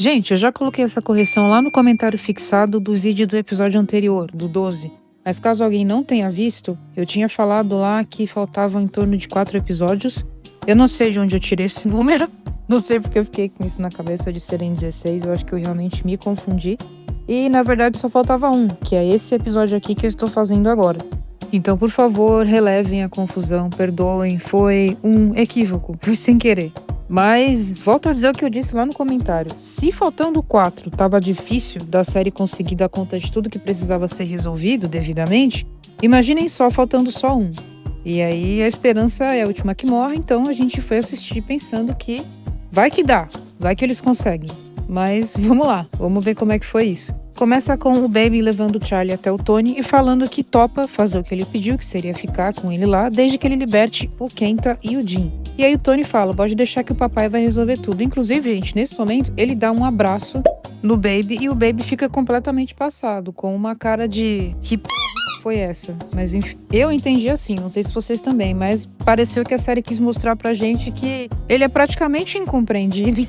Gente, eu já coloquei essa correção lá no comentário fixado do vídeo do episódio anterior, do 12. Mas caso alguém não tenha visto, eu tinha falado lá que faltavam em torno de 4 episódios. Eu não sei de onde eu tirei esse número. Não sei porque eu fiquei com isso na cabeça de serem 16. Eu acho que eu realmente me confundi. E na verdade só faltava um, que é esse episódio aqui que eu estou fazendo agora. Então, por favor, relevem a confusão, perdoem, foi um equívoco, foi sem querer. Mas volto a dizer o que eu disse lá no comentário. Se faltando 4 tava difícil da série conseguir dar conta de tudo que precisava ser resolvido devidamente, imaginem só faltando só um. E aí a esperança é a última que morre, então a gente foi assistir pensando que vai que dá, vai que eles conseguem. Mas vamos lá, vamos ver como é que foi isso. Começa com o Baby levando o Charlie até o Tony e falando que topa fazer o que ele pediu, que seria ficar com ele lá, desde que ele liberte o Kenta e o Jin. E aí o Tony fala, pode deixar que o papai vai resolver tudo. Inclusive, gente, nesse momento, ele dá um abraço no Baby e o Baby fica completamente passado, com uma cara de... que foi essa? Mas enfim, eu entendi assim, não sei se vocês também, mas pareceu que a série quis mostrar pra gente que ele é praticamente incompreendido.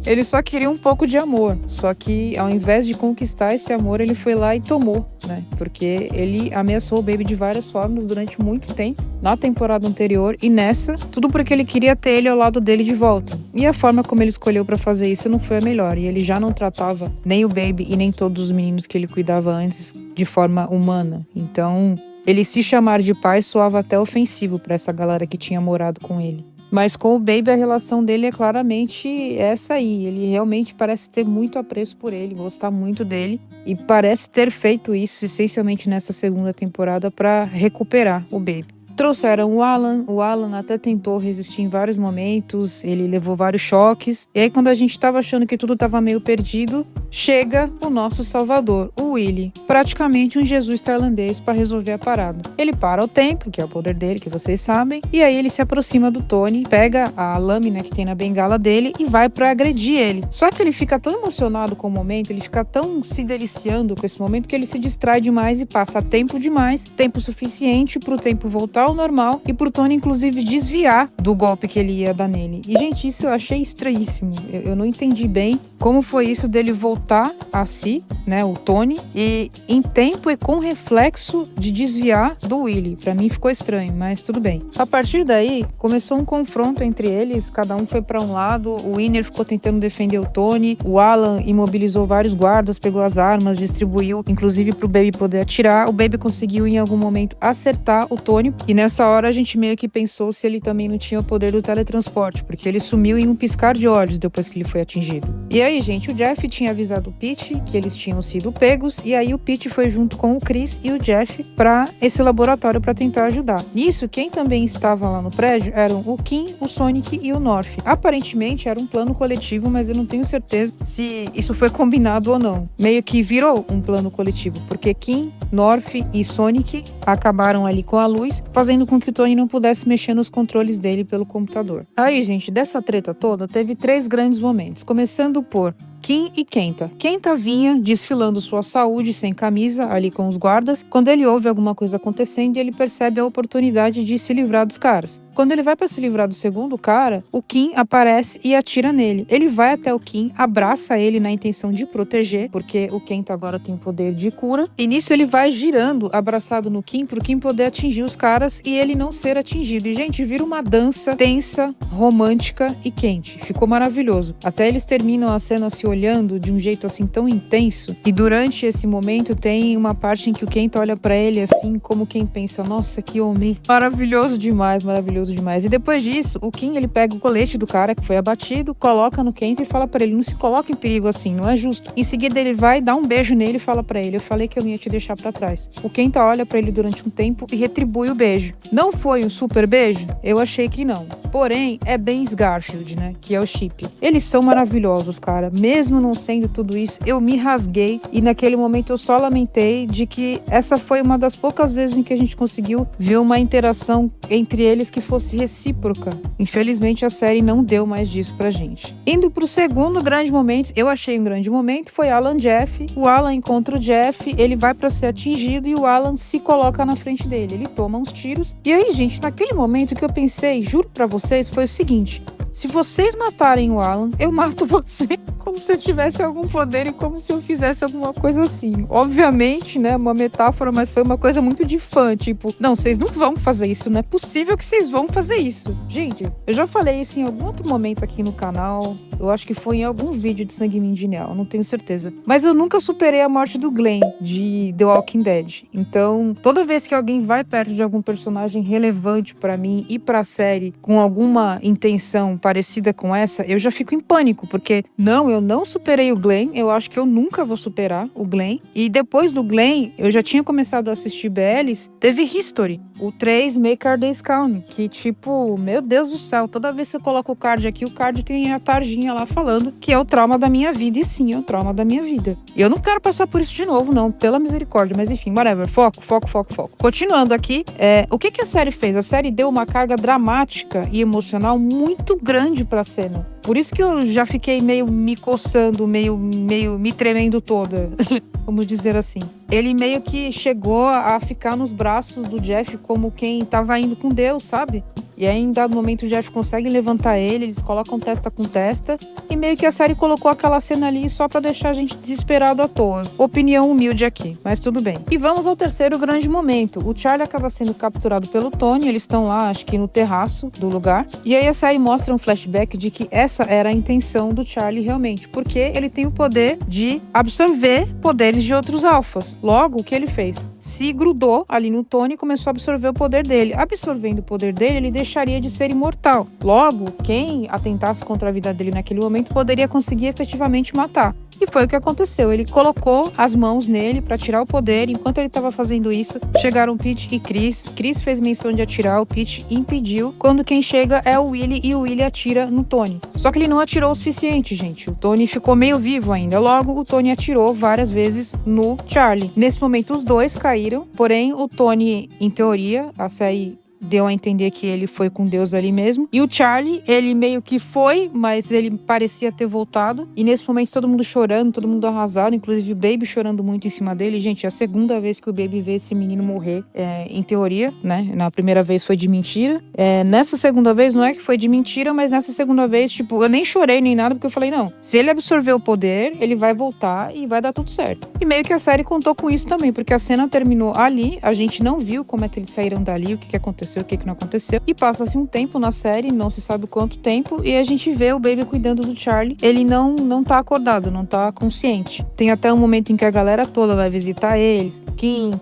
Ele só queria um pouco de amor, só que ao invés de conquistar esse amor, ele foi lá e tomou, né? Porque ele ameaçou o Baby de várias formas durante muito tempo, na temporada anterior e nessa, tudo porque ele queria ter ele ao lado dele de volta. E a forma como ele escolheu pra fazer isso não foi a melhor, e ele já não tratava nem o Baby e nem todos os meninos que ele cuidava antes de forma humana. Então, ele se chamar de pai soava até ofensivo pra essa galera que tinha morado com ele. Mas com o Baby a relação dele é claramente essa aí. Ele realmente parece ter muito apreço por ele, gostar muito dele. E parece ter feito isso essencialmente nessa segunda temporada para recuperar o Baby. Trouxeram o Alan até tentou resistir em vários momentos, ele levou vários choques. E aí quando a gente tava achando que tudo tava meio perdido, chega o nosso salvador, o Willy. Praticamente um Jesus tailandês para resolver a parada. Ele para o tempo, que é o poder dele, que vocês sabem, e aí ele se aproxima do Tony, pega a lâmina que tem na bengala dele e vai para agredir ele. Só que ele fica tão emocionado com o momento, ele fica tão se deliciando com esse momento que ele se distrai demais e passa tempo demais, tempo suficiente pro tempo voltar ao normal e pro Tony inclusive desviar do golpe que ele ia dar nele. E gente, isso eu achei estranhíssimo. Eu não entendi bem como foi isso dele voltar a si, né, o Tony, e em tempo e com reflexo de desviar do Willy. Pra mim ficou estranho, mas tudo bem. A partir daí, começou um confronto entre eles, cada um foi pra um lado, o Winner ficou tentando defender o Tony, o Alan imobilizou vários guardas, pegou as armas, distribuiu, inclusive pro Baby poder atirar. O Baby conseguiu em algum momento acertar o Tony, e nessa hora a gente meio que pensou se ele também não tinha o poder do teletransporte, porque ele sumiu em um piscar de olhos depois que ele foi atingido. E aí, gente, o Jeff tinha avisado o Pete que eles tinham sido pegos, e aí o Pete foi junto com o Chris e o Jeff pra esse laboratório pra tentar ajudar. Nisso, quem também estava lá no prédio eram o Kim, o Sonic e o North. Aparentemente era um plano coletivo, mas eu não tenho certeza se isso foi combinado ou não. Meio que virou um plano coletivo, porque Kim, North e Sonic acabaram ali com a luz, fazendo com que o Tony não pudesse mexer nos controles dele pelo computador. Aí, gente, dessa treta toda, teve 3 grandes momentos, começando por Kim e Kenta. Kenta vinha desfilando sua saúde sem camisa ali com os guardas. Quando ele ouve alguma coisa acontecendo, ele percebe a oportunidade de se livrar dos caras. Quando ele vai para se livrar do segundo cara, o Kim aparece e atira nele. Ele vai até o Kim, abraça ele na intenção de proteger, porque o Kenta agora tem poder de cura. E nisso ele vai girando, abraçado no Kim, pro Kim poder atingir os caras e ele não ser atingido. E, gente, vira uma dança tensa, romântica e quente. Ficou maravilhoso. Até eles terminam a cena se olhando de um jeito assim tão intenso. E durante esse momento tem uma parte em que o Kenta olha pra ele assim, como quem pensa, nossa, que homem maravilhoso demais, maravilhoso demais. E depois disso, o Kim, ele pega o colete do cara que foi abatido, coloca no Kenta e fala pra ele, não se coloca em perigo assim, não é justo. Em seguida ele vai, dá um beijo nele e fala pra ele, eu falei que eu ia te deixar pra trás. O Kenta olha pra ele durante um tempo e retribui o beijo. Não foi um super beijo? Eu achei que não. Porém, é bem Garfield, né, que é o Chip. Eles são maravilhosos, cara. Mesmo não sendo tudo isso, eu me rasguei e naquele momento eu só lamentei de que essa foi uma das poucas vezes em que a gente conseguiu ver uma interação entre eles que fosse recíproca. Infelizmente a série não deu mais disso pra gente. Indo pro segundo grande momento, eu achei um grande momento, foi Alan Jeff. O Alan encontra o Jeff, ele vai pra ser atingido e o Alan se coloca na frente dele. Ele toma uns tiros. E aí, gente, naquele momento que eu pensei, juro pra vocês, foi o seguinte: se vocês matarem o Alan, eu mato você. Como se eu tivesse algum poder e como se eu fizesse alguma coisa assim. Obviamente, né, uma metáfora, mas foi uma coisa muito de fã, tipo, não, vocês não vão fazer isso, não é possível que vocês vão fazer isso. Gente, eu já falei isso em algum outro momento aqui no canal, eu acho que foi em algum vídeo de Sangue Mindinel, não tenho certeza. Mas eu nunca superei a morte do Glenn, de The Walking Dead. Então, toda vez que alguém vai perto de algum personagem relevante pra mim e pra série, com alguma intenção parecida com essa, eu já fico em pânico, porque eu não superei o Glenn, eu acho que eu nunca vou superar o Glenn. E depois do Glenn, eu já tinha começado a assistir BLs, teve History, o 3 Make Our Days Count, que tipo, meu Deus do céu, toda vez que eu coloco o card aqui, o card tem a tarjinha lá falando que é o trauma da minha vida, e sim, é o trauma da minha vida. E eu não quero passar por isso de novo, não, pela misericórdia, mas enfim, whatever, foco. Continuando aqui, o que a série fez? A série deu uma carga dramática e emocional muito grande pra cena. Por isso que eu já fiquei meio me coçando, meio me tremendo toda, vamos dizer assim. Ele meio que chegou a ficar nos braços do Jeff como quem tava indo com Deus, sabe? E aí, em dado momento, o Jeff consegue levantar ele, eles colocam testa com testa, e meio que a série colocou aquela cena ali só pra deixar a gente desesperado à toa. Opinião humilde aqui, mas tudo bem. E vamos ao terceiro grande momento. O Charlie acaba sendo capturado pelo Tony, eles estão lá, acho que no terraço do lugar, e aí a série mostra um flashback de que essa era a intenção do Charlie realmente, porque ele tem o poder de absorver poderes de outros alfas. Logo, o que ele fez? Se grudou ali no Tony e começou a absorver o poder dele. Absorvendo o poder dele, ele deixaria de ser imortal. Logo, quem atentasse contra a vida dele naquele momento poderia conseguir efetivamente matar. E foi o que aconteceu. Ele colocou as mãos nele para tirar o poder. Enquanto ele estava fazendo isso, chegaram Pete e Chris. Chris fez menção de atirar, o Pete impediu. Quando quem chega é o Willie e o Willie atira no Tony. Só que ele não atirou o suficiente, gente. O Tony ficou meio vivo ainda. Logo, o Tony atirou várias vezes no Charlie. Nesse momento, os dois caíram. Porém, o Tony, em teoria, a série deu a entender que ele foi com Deus ali mesmo. E o Charlie, ele meio que foi, mas ele parecia ter voltado. E nesse momento todo mundo chorando, todo mundo arrasado, inclusive o Baby chorando muito em cima dele. Gente, é a segunda vez que o Baby vê esse menino morrer, em teoria, né? Na primeira vez foi de mentira. Nessa segunda vez não é que foi de mentira, mas nessa segunda vez, tipo, eu nem chorei nem nada, porque eu falei, não, se ele absorver o poder, ele vai voltar e vai dar tudo certo. E meio que a série contou com isso também, porque a cena terminou ali, a gente não viu como é que eles saíram dali, o que aconteceu, o que não aconteceu. E passa-se um tempo na série, não se sabe quanto tempo, e a gente vê o Baby cuidando do Charlie. Ele não tá acordado, não tá consciente. Tem até um momento em que a galera toda vai visitar eles. Quem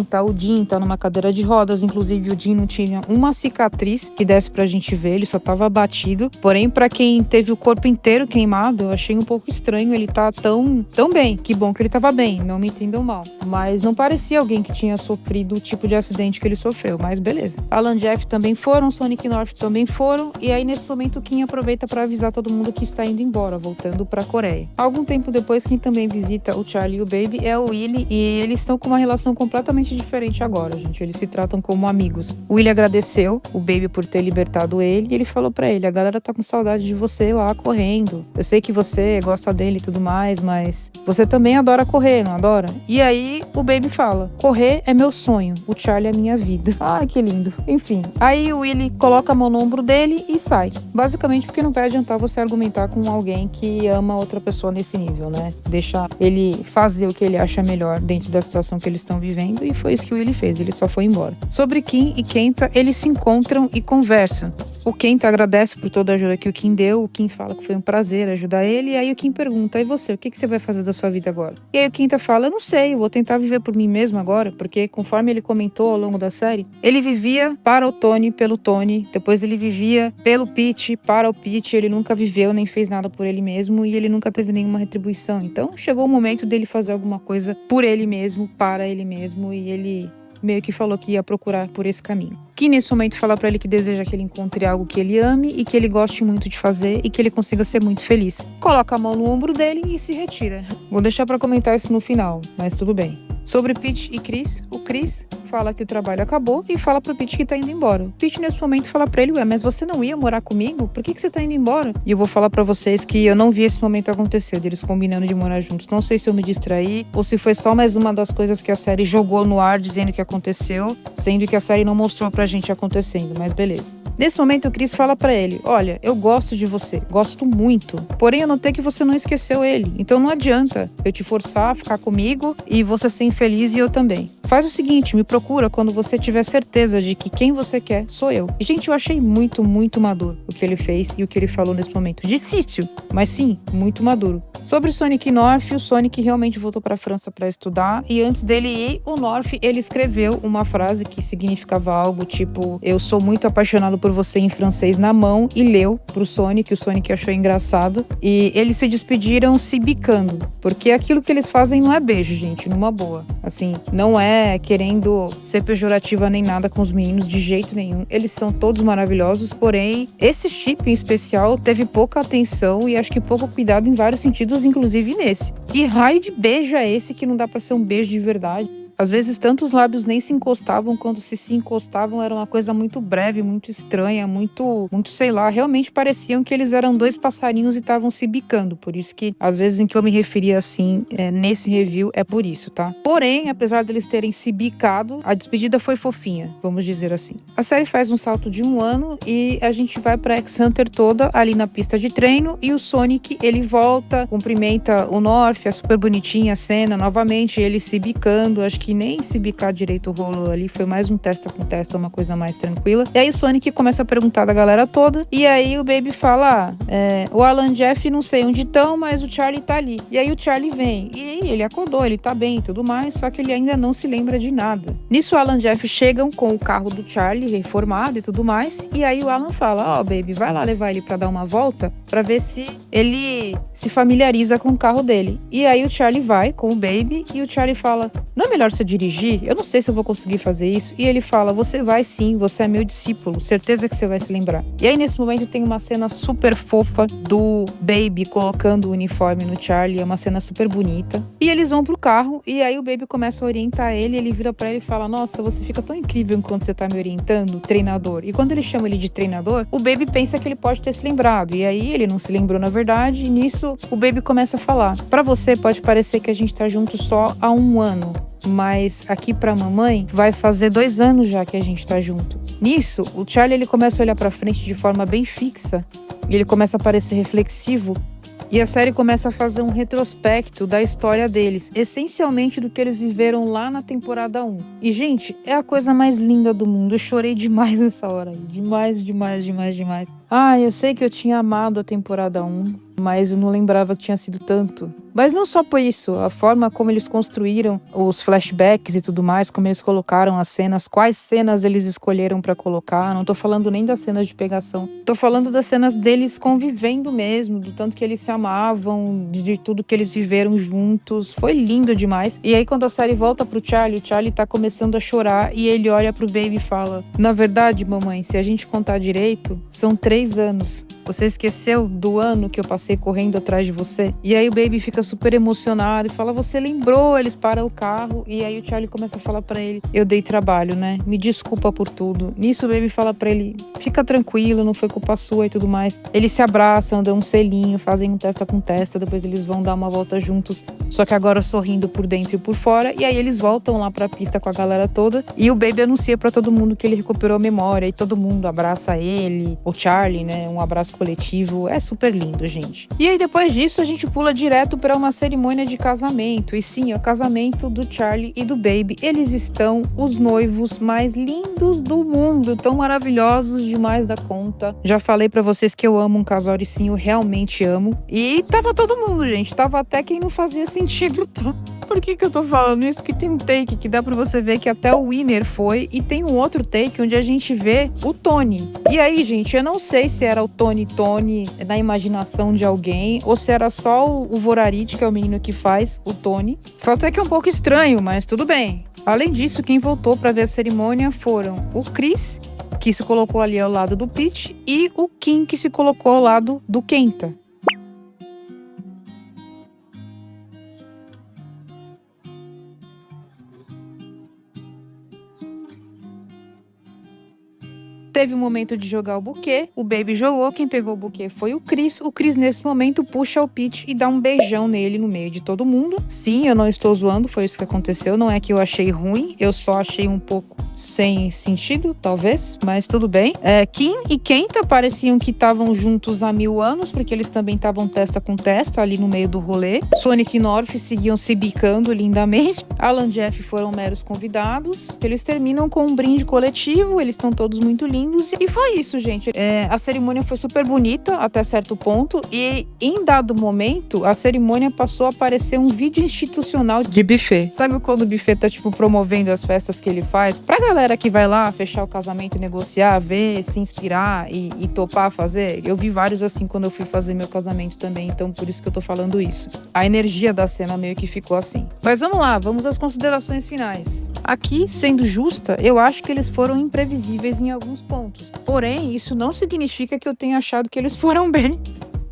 tá? O Dean tá numa cadeira de rodas, inclusive o Dean não tinha uma cicatriz que desse pra gente ver, ele só tava abatido. Porém, pra quem teve o corpo inteiro queimado, eu achei um pouco estranho ele tá tão bem. Que bom que ele tava bem, não me entendam mal. Mas não parecia alguém que tinha sofrido o tipo de acidente que ele sofreu, mas beleza. Alan Jeff também foram, Sonic North também foram, e aí nesse momento o Kim aproveita para avisar todo mundo que está indo embora, voltando para a Coreia. Algum tempo depois, quem também visita o Charlie e o Baby é o Willie, e eles estão com uma relação completamente diferente agora, gente. Eles se tratam como amigos. O Willie agradeceu o Baby por ter libertado ele, e ele falou para ele, a galera tá com saudade de você lá correndo. Eu sei que você gosta dele e tudo mais, mas você também adora correr, não adora? E aí o Baby fala, correr é meu sonho, o Charlie é minha vida. Ai, que lindo. Enfim, aí o Willie coloca a mão no ombro dele e sai. Basicamente porque não vai adiantar você argumentar com alguém que ama outra pessoa nesse nível, né? Deixar ele fazer o que ele acha melhor dentro da situação que eles estão vivendo, e foi isso que o Willie fez, ele só foi embora. Sobre Kim e Kenta, eles se encontram e conversam. O Kenta agradece por toda a ajuda que o Kim deu, o Kim fala que foi um prazer ajudar ele, e aí o Kim pergunta, e você, o que você vai fazer da sua vida agora? E aí o Kenta fala, eu não sei, eu vou tentar viver por mim mesmo agora, porque conforme ele comentou ao longo da série, ele vivia para o Tony, pelo Tony, depois ele vivia pelo Pete, para o Pete, ele nunca viveu nem fez nada por ele mesmo, e ele nunca teve nenhuma retribuição. Então chegou o momento dele fazer alguma coisa por ele mesmo, para ele mesmo, e ele meio que falou que ia procurar por esse caminho. Que nesse momento fala pra ele que deseja que ele encontre algo que ele ame e que ele goste muito de fazer e que ele consiga ser muito feliz. Coloca a mão no ombro dele e se retira. Vou deixar pra comentar isso no final, mas tudo bem. Sobre Pete e Chris, o Chris fala que o trabalho acabou e fala pro Pete que tá indo embora. O Pete nesse momento fala pra ele, ué, mas você não ia morar comigo? Por que você tá indo embora? E eu vou falar pra vocês que eu não vi esse momento acontecer, deles combinando de morar juntos. Não sei se eu me distraí ou se foi só mais uma das coisas que a série jogou no ar dizendo que aconteceu, sendo que a série não mostrou pra gente acontecendo, mas beleza. Nesse momento o Chris fala pra ele, olha, eu gosto de você, gosto muito, porém eu notei que você não esqueceu ele, então não adianta eu te forçar a ficar comigo e você ser infeliz e eu também. Faz o seguinte, me procura quando você tiver certeza de que quem você quer sou eu. E, gente, eu achei muito, muito maduro o que ele fez e o que ele falou nesse momento. Difícil, mas sim, muito maduro. Sobre o Sonic North, o Sonic realmente voltou para a França para estudar e antes dele ir, o North, ele escreveu uma frase que significava algo tipo eu sou muito apaixonado por você em francês na mão e leu pro Sonic, o Sonic achou engraçado e eles se despediram se bicando, porque aquilo que eles fazem não é beijo, gente, numa boa. Assim, não é querendo ser pejorativa nem nada com os meninos de jeito nenhum, eles são todos maravilhosos, porém, esse chip em especial teve pouca atenção e acho que pouco cuidado em vários sentidos, inclusive nesse. Que raio de beijo é esse que não dá pra ser um beijo de verdade? Às vezes, tanto os lábios nem se encostavam, quando se encostavam era uma coisa muito breve, muito estranha, muito, sei lá, realmente pareciam que eles eram dois passarinhos e estavam se bicando. Por isso que, às vezes, em que eu me referia assim, nesse review, é por isso, tá? Porém, apesar deles terem se bicado, a despedida foi fofinha, vamos dizer assim. A série faz um salto de 1 ano e a gente vai pra X-Hunter toda ali na pista de treino e o Sonic, ele volta, cumprimenta o North, é super bonitinha a cena, novamente, ele se bicando, acho que nem se bicar direito o rolo ali, foi mais um testa com testa, uma coisa mais tranquila. E aí o Sonic começa a perguntar da galera toda, e aí o Baby fala, o Alan Jeff não sei onde estão, mas o Charlie tá ali. E aí o Charlie vem, e aí ele acordou, ele tá bem e tudo mais, só que ele ainda não se lembra de nada. Nisso o Alan e Jeff chegam com o carro do Charlie reformado e tudo mais, e aí o Alan fala, Baby, vai lá levar ele pra dar uma volta, pra ver se ele se familiariza com o carro dele. E aí o Charlie vai com o Baby, e o Charlie fala, não é melhor você dirigir? Eu não sei se eu vou conseguir fazer isso. E ele fala, você vai sim, você é meu discípulo, certeza que você vai se lembrar. E aí nesse momento tem uma cena super fofa do Baby colocando o uniforme no Charlie, é uma cena super bonita. E eles vão pro carro, e aí o Baby começa a orientar ele vira pra ele e fala, nossa, você fica tão incrível enquanto você tá me orientando, treinador. E quando ele chama ele de treinador, o Baby pensa que ele pode ter se lembrado, e aí ele não se lembrou na verdade, e nisso o Baby começa a falar, pra você pode parecer que a gente tá junto só há 1 ano, mas aqui pra mamãe vai fazer 2 anos já que a gente tá junto. Nisso, o Charlie ele começa a olhar pra frente de forma bem fixa e ele começa a parecer reflexivo e a série começa a fazer um retrospecto da história deles, essencialmente do que eles viveram lá na temporada 1. E, gente, é a coisa mais linda do mundo. Eu chorei demais nessa hora aí. Demais, demais, demais, demais. Eu sei que eu tinha amado a temporada 1, mas eu não lembrava que tinha sido tanto. Mas não só por isso, a forma como eles construíram os flashbacks e tudo mais, como eles colocaram as cenas, quais cenas eles escolheram pra colocar, não tô falando nem das cenas de pegação, tô falando das cenas deles convivendo mesmo, do tanto que eles se amavam, de tudo que eles viveram juntos, foi lindo demais. E aí quando a série volta pro Charlie, o Charlie tá começando a chorar e ele olha pro Baby e fala, na verdade, mamãe, se a gente contar direito, são 3 anos. Você esqueceu do ano que eu passei correndo atrás de você? E aí o Baby fica super emocionado e fala, você lembrou? Eles param o carro e aí o Charlie começa a falar pra ele, eu dei trabalho, né? Me desculpa por tudo. Nisso o Baby fala pra ele, fica tranquilo, não foi culpa sua e tudo mais. Eles se abraçam, dão um selinho, fazem um testa com testa, depois eles vão dar uma volta juntos, só que agora sorrindo por dentro e por fora, e aí eles voltam lá pra pista com a galera toda e o Baby anuncia pra todo mundo que ele recuperou a memória e todo mundo abraça ele, o Charlie, né? Um abraço coletivo, é super lindo, gente. E aí depois disso a gente pula direto pra uma cerimônia de casamento, e sim, é o casamento do Charlie e do Baby. Eles estão os noivos mais lindos do mundo, tão maravilhosos demais da conta. Já falei pra vocês que eu amo um casal e sim, eu realmente amo. E tava todo mundo, gente, tava até quem não fazia sentido, tá? Por que eu tô falando isso? Porque tem um take que dá pra você ver que até o Winner foi, e tem um outro take onde a gente vê o Tony. E aí, gente, eu não sei se era o Tony na imaginação de alguém, ou se era só o Vorarit, que é o menino que faz o Tony. Fato é que é um pouco estranho, mas tudo bem. Além disso, quem voltou pra ver a cerimônia foram o Chris, que se colocou ali ao lado do Pete, e o Kim, que se colocou ao lado do Kenta. Teve o momento de jogar o buquê, o Baby jogou, quem pegou o buquê foi o Chris. O Chris, nesse momento, puxa o Pete e dá um beijão nele no meio de todo mundo. Sim, eu não estou zoando, foi isso que aconteceu. Não é que eu achei ruim, eu só achei um pouco sem sentido, talvez, mas tudo bem. Kim e Kenta pareciam que estavam juntos há 1000 anos, porque eles também estavam testa com testa ali no meio do rolê. Sonic e North seguiam se bicando lindamente. Alan e Jeff foram meros convidados. Eles terminam com um brinde coletivo, eles estão todos muito lindos. E foi isso, gente. A cerimônia foi super bonita até certo ponto, e em dado momento, a cerimônia passou a parecer um vídeo institucional de buffet. Sabe quando o buffet tá, tipo, promovendo as festas que ele faz? Pra galera que vai lá fechar o casamento e negociar, ver, se inspirar e topar fazer. Eu vi vários assim quando eu fui fazer meu casamento também, então por isso que eu tô falando isso. A energia da cena meio que ficou assim. Mas vamos lá, vamos às considerações finais. Aqui, sendo justa, eu acho que eles foram imprevisíveis em alguns pontos. Porém, isso não significa que eu tenha achado que eles foram bem.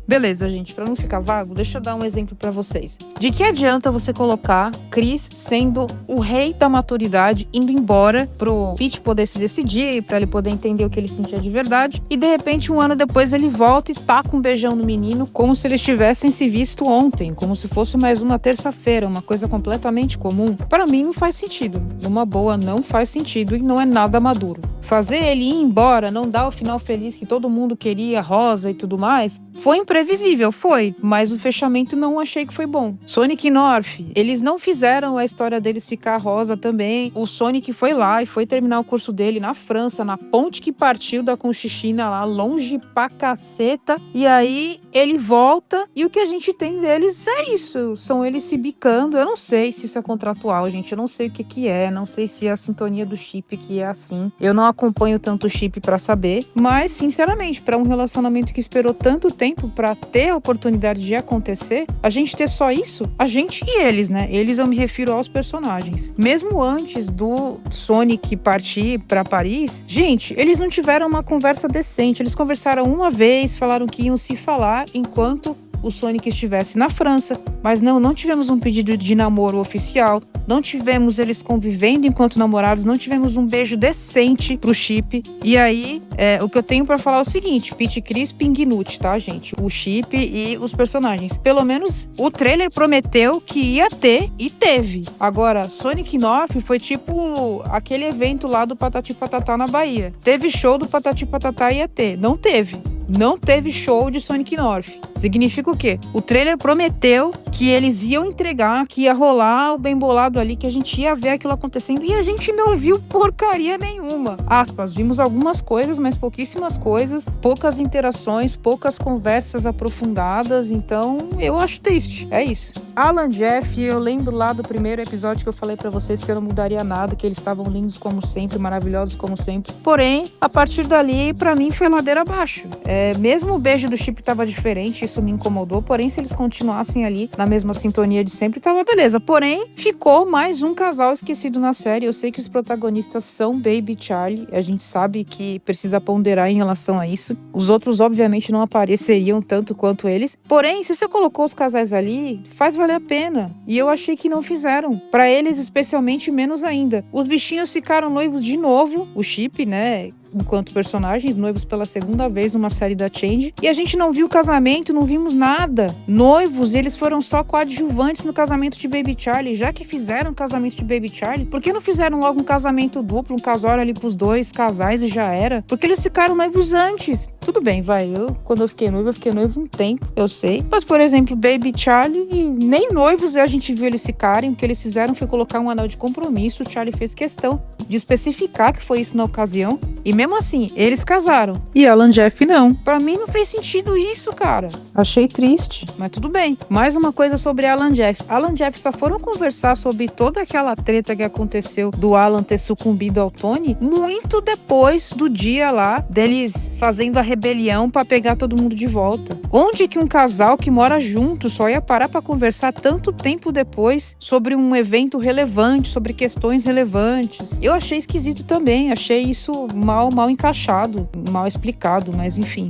Beleza, gente, pra não ficar vago, deixa eu dar um exemplo pra vocês. De que adianta você colocar Chris sendo o rei da maturidade, indo embora pro Pete poder se decidir, pra ele poder entender o que ele sentia de verdade, e de repente 1 ano depois ele volta e taca um beijão no menino, como se eles tivessem se visto ontem, como se fosse mais uma terça-feira, uma coisa completamente comum? Pra mim não faz sentido. Numa boa, não faz sentido e não é nada maduro. Fazer ele ir embora, não dar o final feliz que todo mundo queria, rosa e tudo mais, foi imprevisível, foi, mas o fechamento não achei que foi bom. Sonic e North, eles não fizeram a história deles ficar rosa também. O Sonic foi lá e foi terminar o curso dele na França, na ponte que partiu da Conchichina lá, longe pra caceta, e aí ele volta e o que a gente tem deles é isso, são eles se bicando. Eu não sei se isso é contratual, gente, eu não sei o que é, não sei se é a sintonia do chip que é assim, eu não acompanho tanto o chip pra saber, mas sinceramente, pra um relacionamento que esperou tanto tempo pra ter a oportunidade de acontecer, a gente ter só isso, a gente e eles, né? Eles, eu me refiro aos personagens. Mesmo antes do Sonic partir pra Paris, gente, eles não tiveram uma conversa decente, eles conversaram uma vez, falaram que iam se falar enquanto o Sonic estivesse na França, mas não tivemos um pedido de namoro oficial, não tivemos eles convivendo enquanto namorados, não tivemos um beijo decente pro chip. E aí, o que eu tenho pra falar é o seguinte: Pete e Chris, Pingnut, tá, gente? O chip e os personagens. Pelo menos o trailer prometeu que ia ter e teve. Agora, Sonic North foi tipo aquele evento lá do Patati Patatá na Bahia. Teve show do Patati Patatá e ia ter. Não teve. Não teve show de Sonic North. Significa o quê? O trailer prometeu que eles iam entregar, que ia rolar o bem bolado ali, que a gente ia ver aquilo acontecendo, e a gente não viu porcaria nenhuma. Aspas, vimos algumas coisas, mas pouquíssimas coisas, poucas interações, poucas conversas aprofundadas, então eu acho triste. É isso. Alan e Jeff, eu lembro lá do primeiro episódio que eu falei pra vocês que eu não mudaria nada, que eles estavam lindos como sempre, maravilhosos como sempre. Porém, a partir dali, pra mim, foi ladeira abaixo. Mesmo o beijo do chip tava diferente, isso me incomodou, porém, se eles continuassem ali na mesma sintonia de sempre, tava beleza. Porém, ficou mais um casal esquecido na série. Eu sei que os protagonistas são Baby e Charlie, a gente sabe que precisa ponderar em relação a isso. Os outros, obviamente, não apareceriam tanto quanto eles. Porém, se você colocou os casais ali, faz valer a pena. E eu achei que não fizeram. Pra eles, especialmente, menos ainda. Os bichinhos ficaram noivos de novo, o chip, né? Enquanto personagens, noivos pela segunda vez numa série da Change. E a gente não viu o casamento, não vimos nada. Noivos, eles foram só coadjuvantes no casamento de Baby Charlie. Já que fizeram o casamento de Baby Charlie, por que não fizeram logo um casamento duplo, um casório ali pros dois casais e já era? Porque eles ficaram noivos antes. Tudo bem, vai. Quando eu fiquei noivo um tempo, eu sei. Mas, por exemplo, Baby Charlie, nem noivos a gente viu eles ficarem. O que eles fizeram foi colocar um anel de compromisso. O Charlie fez questão de especificar que foi isso na ocasião. E mesmo assim, eles casaram. E Alan e Jeff não. Pra mim não fez sentido isso, cara. Achei triste, mas tudo bem. Mais uma coisa sobre Alan e Jeff. Alan e Jeff só foram conversar sobre toda aquela treta que aconteceu do Alan ter sucumbido ao Tony muito depois do dia lá deles fazendo a rebelião pra pegar todo mundo de volta. Onde que um casal que mora junto só ia parar pra conversar tanto tempo depois sobre um evento relevante, sobre questões relevantes? Eu achei esquisito também, achei isso mal encaixado, mal explicado, mas enfim.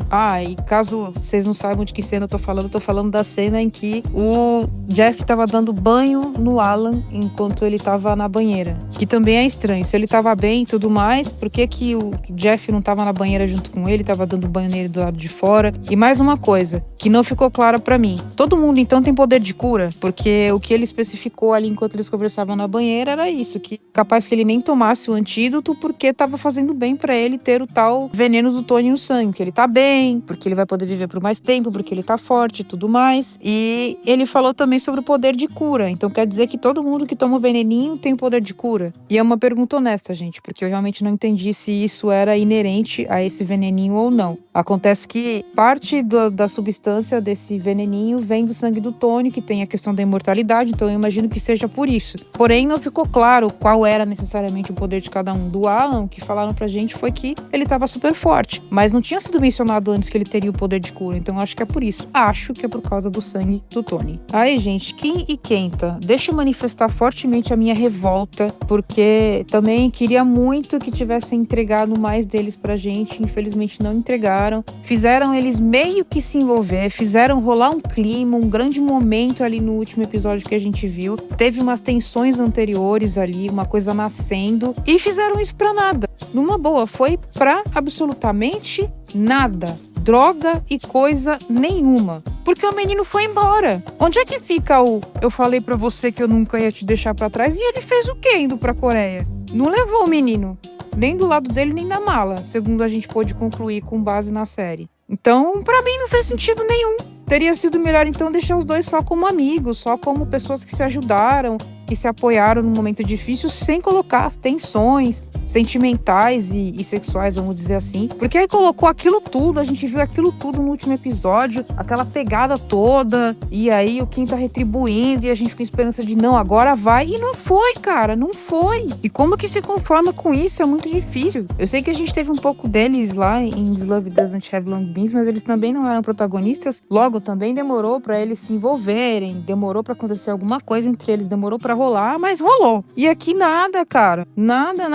E caso vocês não saibam de que cena eu tô falando da cena em que o Jeff tava dando banho no Alan enquanto ele tava na banheira. Que também é estranho, se ele tava bem e tudo mais, por que o Jeff não tava na banheira junto com ele, tava dando banho nele do lado de fora? E mais uma coisa, que não ficou clara pra mim. Todo mundo então tem poder de cura? Porque o que ele especificou ali enquanto eles conversavam na banheira era isso, que capaz que ele nem tomasse o antídoto porque tava fazendo bem pra ele ter o tal veneno do Tony no sangue, que ele tá bem, porque ele vai poder viver por mais tempo, porque ele tá forte e tudo mais. E ele falou também sobre o poder de cura, então quer dizer que todo mundo que toma o veneninho tem o poder de cura? E é uma pergunta honesta, gente, porque eu realmente não entendi se isso era inerente a esse veneninho ou não. Acontece que parte da substância desse veneninho vem do sangue do Tony, que tem a questão da imortalidade, então eu imagino que seja por isso. Porém, não ficou claro qual era necessariamente o poder de cada um. Do Alan, o que falaram pra gente foi que ele estava super forte, mas não tinha sido mencionado antes que ele teria o poder de cura, então acho que é por isso. Acho que é por causa do sangue do Tony. Aí, gente, Kim e Kenta, deixa eu manifestar fortemente a minha revolta, porque também queria muito que tivessem entregado mais deles pra gente, infelizmente não entregaram. Fizeram eles meio que se envolver, fizeram rolar um clima, um grande momento ali no último episódio que a gente viu. Teve umas tensões anteriores ali, uma coisa nascendo, e fizeram isso pra nada. Numa boa, foi pra absolutamente nada. Droga e coisa nenhuma. Porque o menino foi embora. Onde é que fica o eu falei pra você que eu nunca ia te deixar pra trás? E ele fez o quê indo pra Coreia? Não levou o menino. Nem do lado dele, nem na mala. Segundo a gente pôde concluir com base na série. Então, pra mim não fez sentido nenhum. Teria sido melhor então deixar os dois só como amigos, só como pessoas que se ajudaram, que se apoiaram num momento difícil, sem colocar as tensões sentimentais e sexuais, vamos dizer assim. Porque aí colocou aquilo tudo, a gente viu aquilo tudo no último episódio, aquela pegada toda, e aí o Kim tá retribuindo, e a gente com esperança de não, agora vai, e não foi, cara, não foi. E como que se conforma com isso? É muito difícil. Eu sei que a gente teve um pouco deles lá em This Love Doesn't Have Long Beans, mas eles também não eram protagonistas, logo também demorou pra eles se envolverem, demorou pra acontecer alguma coisa entre eles, demorou pra rolar, mas rolou. E aqui nada, cara. Nada,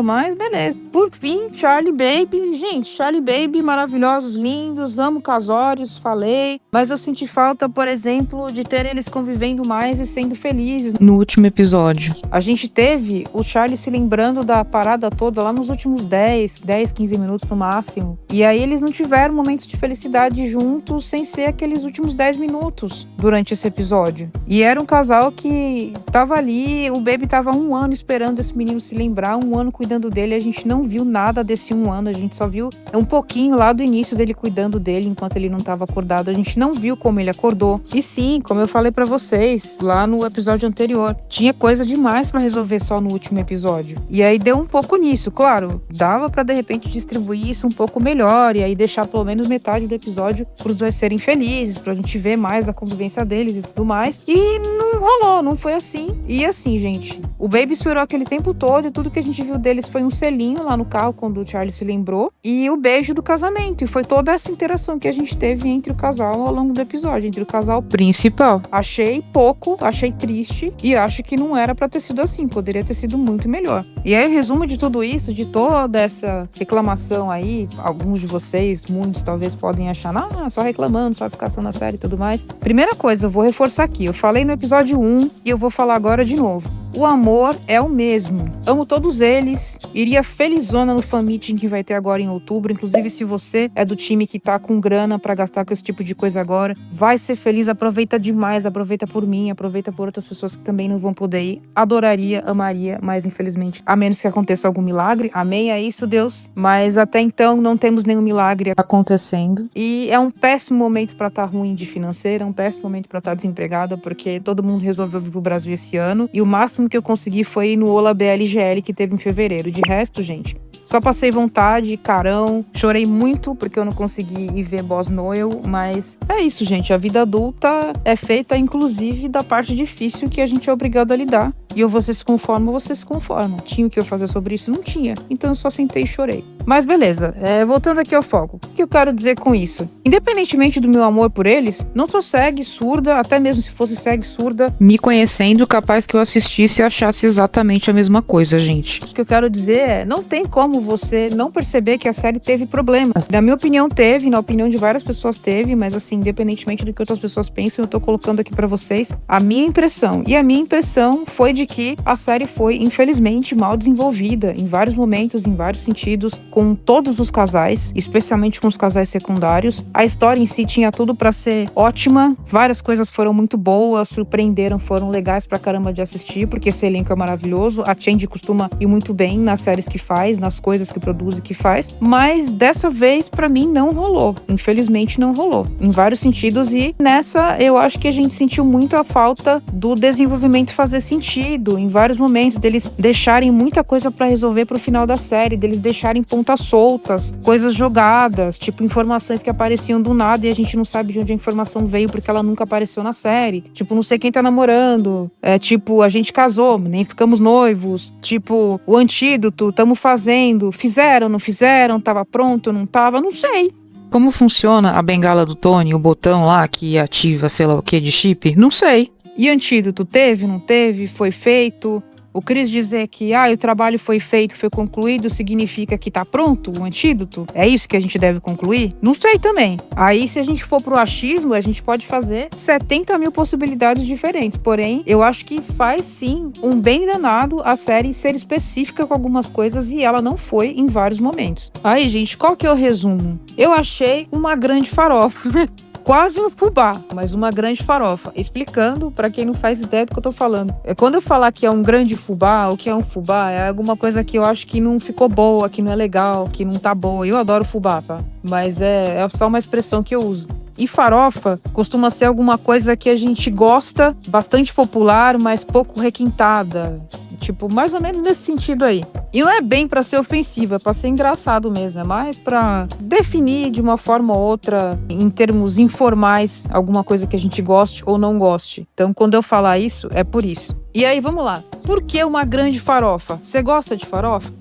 mas beleza. Por fim, Charlie Baby. Gente, Charlie Baby, maravilhosos, lindos, amo casórios, falei. Mas eu senti falta, por exemplo, de ter eles convivendo mais e sendo felizes no último episódio. A gente teve o Charlie se lembrando da parada toda lá nos últimos 10, 15 minutos no máximo. E aí eles não tiveram momentos de felicidade juntos sem ser aqueles últimos 10 minutos durante esse episódio. E era um casal que tava ali, o Baby tava 1 ano esperando esse menino se lembrar, 1 ano cuidando dele, a gente não viu nada desse 1 ano, a gente só viu um pouquinho lá do início dele cuidando dele enquanto ele não tava acordado, a gente não viu como ele acordou. E sim, como eu falei pra vocês lá no episódio anterior, tinha coisa demais pra resolver só no último episódio. E aí deu um pouco nisso, claro, dava pra de repente distribuir isso um pouco melhor e aí deixar pelo menos metade do episódio pros dois serem felizes, pra gente ver mais a convivência deles e tudo mais. E não rolou, não foi assim. E assim, gente, o Baby esperou aquele tempo todo e tudo que a gente viu deles foi um selinho lá no carro quando o Charlie se lembrou e o beijo do casamento. E foi toda essa interação que a gente teve entre o casal ao longo do episódio, entre o casal principal. Achei pouco, achei triste e acho que não era pra ter sido assim, poderia ter sido muito melhor. E aí o resumo de tudo isso, de toda essa reclamação aí, alguns de vocês, muitos talvez podem achar, só reclamando, só descansando a série e tudo mais. Primeira coisa, eu vou reforçar aqui, eu falei no episódio 1 e eu vou falar agora de novo. O amor é o mesmo. Amo todos eles. Iria felizona no fan meeting que vai ter agora em outubro. Inclusive, se você é do time que tá com grana pra gastar com esse tipo de coisa agora, vai ser feliz. Aproveita demais. Aproveita por mim. Aproveita por outras pessoas que também não vão poder ir. Adoraria, amaria, mas infelizmente, a menos que aconteça algum milagre. Amém, é isso, Deus. Mas até então, não temos nenhum milagre acontecendo. E é um péssimo momento pra estar ruim de financeira. É um péssimo momento pra estar desempregada, porque todo mundo resolveu vir pro Brasil esse ano. E o máximo que eu consegui foi ir no Ola BLGL que teve em fevereiro. De resto, gente, Só passei vontade, carão, chorei muito porque eu não consegui ir ver Boss Noel, mas é isso, gente. A vida adulta é feita, inclusive, da parte difícil que a gente é obrigado a lidar. E ou você se conforma ou você se conforma. Tinha o que eu fazer sobre isso? Não tinha. Então eu só sentei e chorei. Mas beleza, voltando aqui ao foco. O que eu quero dizer com isso? Independentemente do meu amor por eles, não sou cega e surda, até mesmo se fosse cega e surda, me conhecendo, capaz que eu assistisse e achasse exatamente a mesma coisa, gente. O que eu quero dizer é, não tem como você não perceber que a série teve problemas. Na minha opinião teve, na opinião de várias pessoas teve, mas assim, independentemente do que outras pessoas pensam, eu tô colocando aqui pra vocês a minha impressão. E a minha impressão foi de que a série foi, infelizmente, mal desenvolvida em vários momentos, em vários sentidos, com todos os casais, especialmente com os casais secundários. A história em si tinha tudo pra ser ótima, várias coisas foram muito boas, surpreenderam, foram legais pra caramba de assistir, porque esse elenco é maravilhoso. A Change costuma ir muito bem nas séries que faz, nas coisas que produz e que faz, mas dessa vez pra mim não rolou, infelizmente não rolou, em vários sentidos. E nessa eu acho que a gente sentiu muito a falta do desenvolvimento fazer sentido, em vários momentos, deles deixarem muita coisa pra resolver pro final da série, deles deixarem pontas soltas, coisas jogadas, tipo informações que apareciam do nada e a gente não sabe de onde a informação veio porque ela nunca apareceu na série. Tipo, não sei quem tá namorando, tipo, a gente casou, nem ficamos noivos, tipo, o antídoto, tamo fazendo, fizeram, não fizeram, tava pronto, não tava, não sei. Como funciona a bengala do Tony, o botão lá que ativa sei lá o que de chip? Não sei. E antídoto teve, não teve, foi feito? O Chris dizer que o trabalho foi feito, foi concluído, significa que tá pronto o antídoto? É isso que a gente deve concluir? Não sei também. Aí, se a gente for pro achismo, a gente pode fazer 70 mil possibilidades diferentes. Porém, eu acho que faz sim um bem danado a série ser específica com algumas coisas e ela não foi em vários momentos. Aí, gente, qual que é o resumo? Eu achei uma grande farofa. Quase um fubá, mas uma grande farofa. Explicando pra quem não faz ideia do que eu tô falando. Quando eu falar que é um grande fubá, o que é um fubá é alguma coisa que eu acho que não ficou boa, que não é legal, que não tá boa. Eu adoro fubá, tá? Mas é só uma expressão que eu uso. E farofa costuma ser alguma coisa que a gente gosta, bastante popular, mas pouco requintada. Tipo, mais ou menos nesse sentido aí. E não é bem pra ser ofensiva, é pra ser engraçado mesmo. É mais pra definir de uma forma ou outra, em termos informais, alguma coisa que a gente goste ou não goste. Então, quando eu falar isso, é por isso. E aí, vamos lá. Por que uma grande farofa? Você gosta de farofa?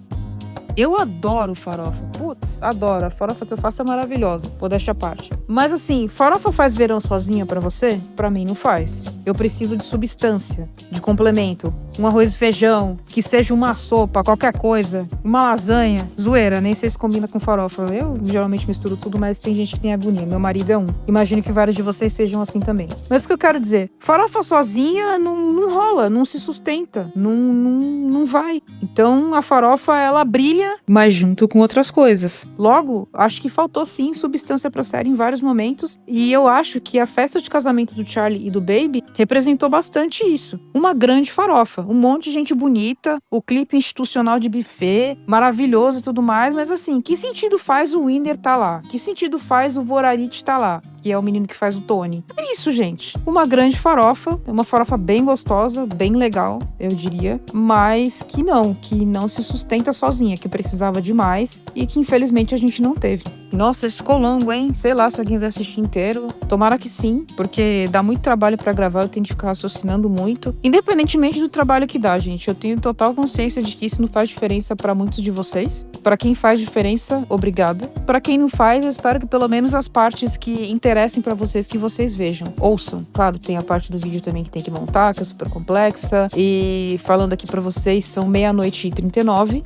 Eu adoro farofa. Putz, adoro. A farofa que eu faço é maravilhosa. Vou deixar a parte. Mas assim, farofa faz verão sozinha pra você? Pra mim não faz. Eu preciso de substância, de complemento. Um arroz e feijão, que seja uma sopa, qualquer coisa. Uma lasanha. Zoeira, nem sei se combina com farofa. Eu geralmente misturo tudo, mas tem gente que tem agonia. Meu marido é um. Imagino que vários de vocês sejam assim também. Mas o que eu quero dizer? Farofa sozinha não rola, não se sustenta. Não vai. Então a farofa, ela brilha, mas junto com outras coisas. Logo, acho que faltou sim substância pra série em vários momentos, e eu acho que a festa de casamento do Charlie e do Baby representou bastante isso. Uma grande farofa, um monte de gente bonita, o clipe institucional de buffet, maravilhoso e tudo mais, mas assim, que sentido faz o Winner tá lá? Que sentido faz o Vorarit tá lá? Que é o menino que faz o Tony. É isso, gente. Uma grande farofa, uma farofa bem gostosa, bem legal, eu diria, mas que não se sustenta sozinha, que precisava de mais e que infelizmente a gente não teve. Nossa, esse ficou longo, hein? Sei lá se alguém vai assistir inteiro. Tomara que sim, porque dá muito trabalho pra gravar, eu tenho que ficar raciocinando muito. Independentemente do trabalho que dá, gente, eu tenho total consciência de que isso não faz diferença pra muitos de vocês. Pra quem faz diferença, obrigada. Pra quem não faz, eu espero que pelo menos as partes que interessem pra vocês, que vocês vejam. Ouçam. Claro, tem a parte do vídeo também que tem que montar, que é super complexa. E falando aqui pra vocês, são 00:39.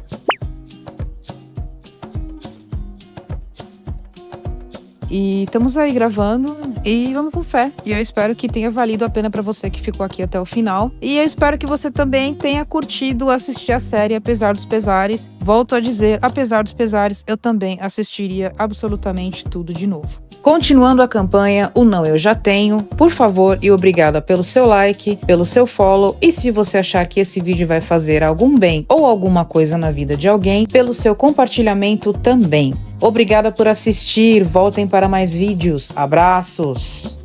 E estamos aí gravando e vamos com fé. E eu espero que tenha valido a pena pra você que ficou aqui até o final. E eu espero que você também tenha curtido assistir a série, apesar dos pesares. Volto a dizer, apesar dos pesares, eu também assistiria absolutamente tudo de novo. Continuando a campanha, o Não Eu Já Tenho, por favor e obrigada pelo seu like, pelo seu follow e se você achar que esse vídeo vai fazer algum bem ou alguma coisa na vida de alguém, pelo seu compartilhamento também. Obrigada por assistir, voltem para mais vídeos, abraços!